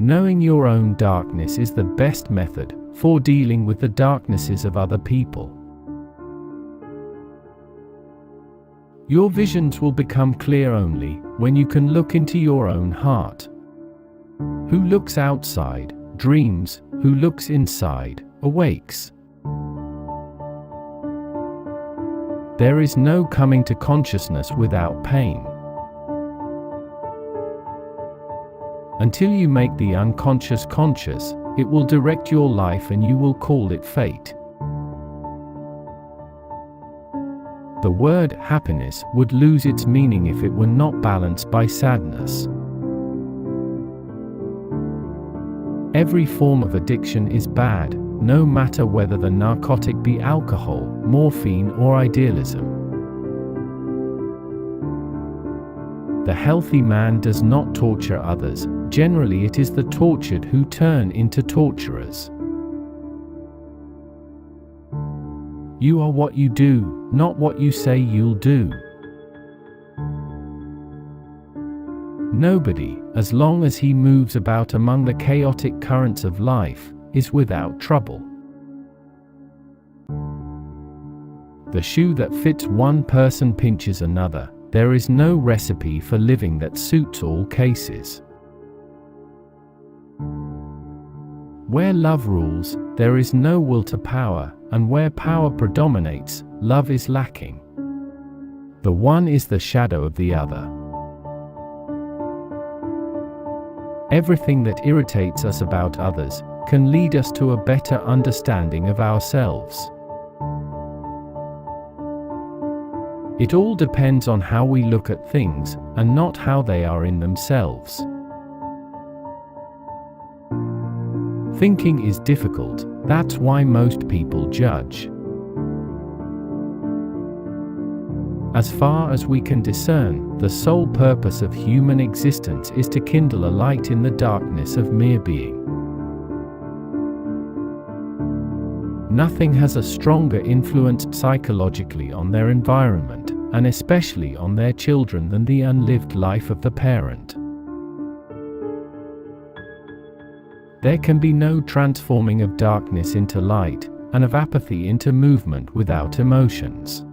Knowing your own darkness is the best method for dealing with the darknesses of other people. Your visions will become clear only when you can look into your own heart. Who looks outside, dreams; who looks inside, awakes. There is no coming to consciousness without pain. Until you make the unconscious conscious, it will direct your life and you will call it fate. The word happiness would lose its meaning if it were not balanced by sadness. Every form of addiction is bad, no matter whether the narcotic be alcohol, morphine, or idealism. The healthy man does not torture others. Generally, it is the tortured who turn into torturers. You are what you do, not what you say you'll do. Nobody, as long as he moves about among the chaotic currents of life, is without trouble. The shoe that fits one person pinches another. There is no recipe for living that suits all cases. Where love rules, there is no will to power, and where power predominates, love is lacking. The one is the shadow of the other. Everything that irritates us about others can lead us to a better understanding of ourselves. It all depends on how we look at things, and not how they are in themselves. Thinking is difficult, that's why most people judge. As far as we can discern, the sole purpose of human existence is to kindle a light in the darkness of mere being. Nothing has a stronger influence psychologically on their environment, and especially on their children, than the unlived life of the parent. There can be no transforming of darkness into light, and of apathy into movement without emotions.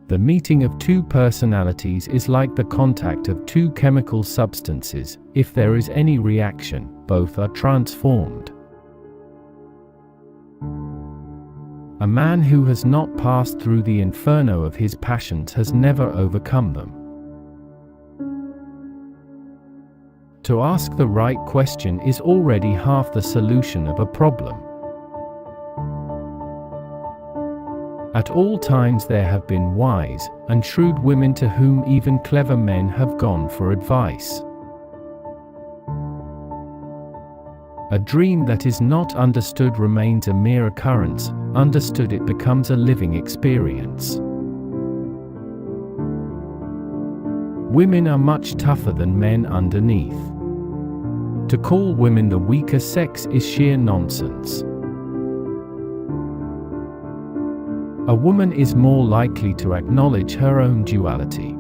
The meeting of two personalities is like the contact of two chemical substances. If there is any reaction, both are transformed. A man who has not passed through the inferno of his passions has never overcome them. To ask the right question is already half the solution of a problem. At all times there have been wise and shrewd women to whom even clever men have gone for advice. A dream that is not understood remains a mere occurrence. Understood, it becomes a living experience. Women are much tougher than men underneath. To call women the weaker sex is sheer nonsense. A woman is more likely to acknowledge her own duality.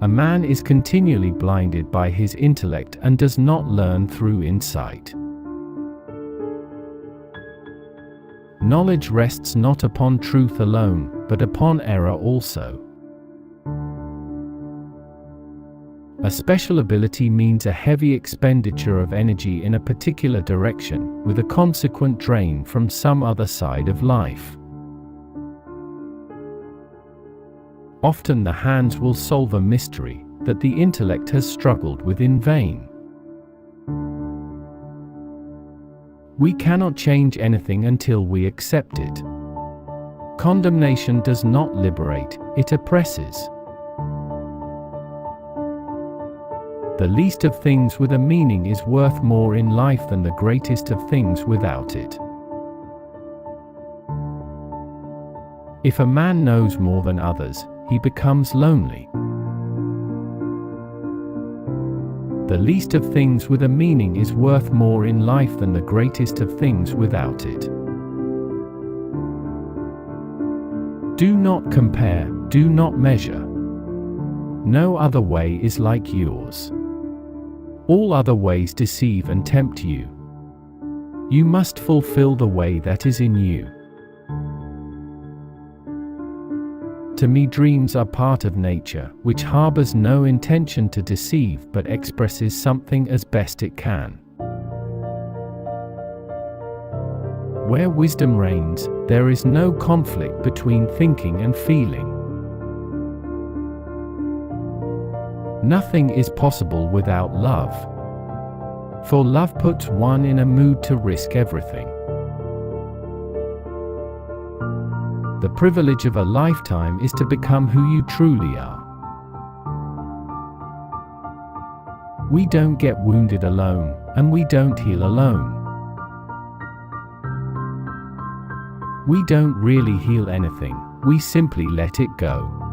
A man is continually blinded by his intellect and does not learn through insight. Knowledge rests not upon truth alone, but upon error also. A special ability means a heavy expenditure of energy in a particular direction, with a consequent drain from some other side of life. Often the hands will solve a mystery that the intellect has struggled with in vain. We cannot change anything until we accept it. Condemnation does not liberate, it oppresses. The least of things with a meaning is worth more in life than the greatest of things without it. If a man knows more than others, he becomes lonely. The least of things with a meaning is worth more in life than the greatest of things without it. Do not compare, do not measure. No other way is like yours. All other ways deceive and tempt you. You must fulfill the way that is in you. To me, dreams are part of nature, which harbors no intention to deceive but expresses something as best it can. Where wisdom reigns, there is no conflict between thinking and feeling. Nothing is possible without love. For love puts one in a mood to risk everything. The privilege of a lifetime is to become who you truly are. We don't get wounded alone, and we don't heal alone. We don't really heal anything, we simply let it go.